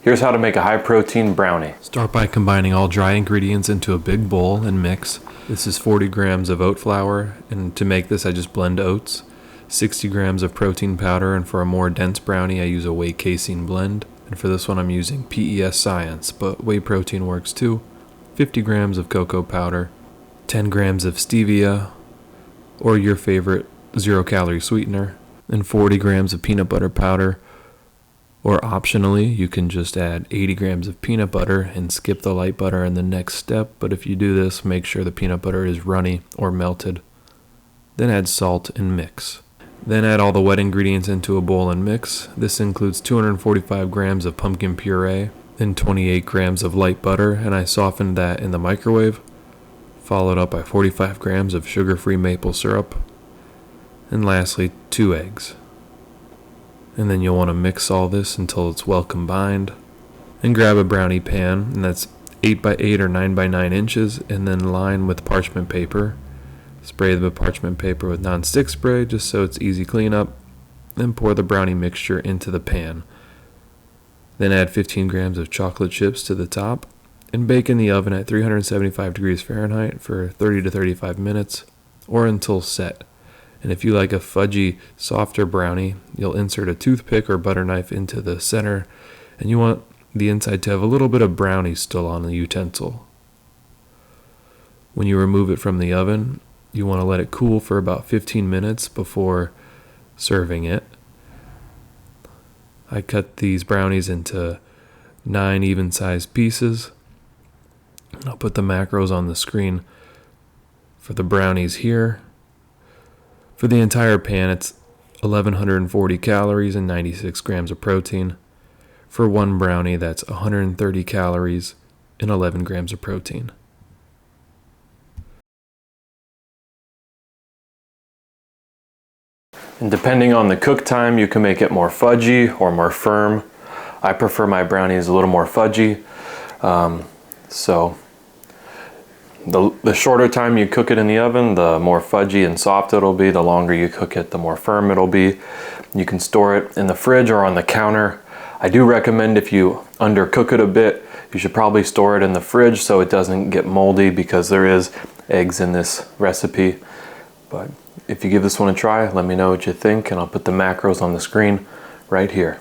Here's how to make a high protein brownie. Start by combining all dry ingredients into a big bowl and mix. This is 40 grams of oat flour, and to make this I just blend oats. 60 grams of protein powder, and for a more dense brownie I use a Whey Casein blend. And for this one I'm using PES Science, but whey protein works too. 50 grams of cocoa powder, 10 grams of Stevia, or your favorite 0-calorie sweetener, and 40 grams of peanut butter powder. Or optionally, you can just add 80 grams of peanut butter and skip the light butter in the next step, but if you do this, make sure the peanut butter is runny or melted. Then add salt and mix. Then add all the wet ingredients into a bowl and mix. This includes 245 grams of pumpkin puree, then 28 grams of light butter, and I softened that in the microwave, followed up by 45 grams of sugar-free maple syrup, and lastly 2 eggs. And then you'll want to mix all this until it's well combined. And grab a brownie pan, and that's 8 by 8 or 9 by 9 inches, and then line with parchment paper. Spray the parchment paper with non-stick spray just so it's easy cleanup. Then pour the brownie mixture into the pan. Then add 15 grams of chocolate chips to the top and bake in the oven at 375 degrees Fahrenheit for 30 to 35 minutes or until set. And if you like a fudgy, softer brownie, you'll insert a toothpick or butter knife into the center, and you want the inside to have a little bit of brownie still on the utensil. When you remove it from the oven, you want to let it cool for about 15 minutes before serving it. I cut these brownies into 9 even-sized pieces. I'll put the macros on the screen for the brownies here. For the entire pan, it's 1,140 calories and 96 grams of protein. For one brownie, that's 130 calories and 11 grams of protein. And depending on the cook time, you can make it more fudgy or more firm. I prefer my brownies a little more fudgy. So the shorter time you cook it in the oven, the more fudgy and soft it'll be. The longer you cook it, the more firm it'll be. You can store it in the fridge or on the counter. I do recommend if you undercook it a bit, you should probably store it in the fridge so it doesn't get moldy because there is eggs in this recipe. But if you give this one a try, let me know what you think, and I'll put the macros on the screen right here.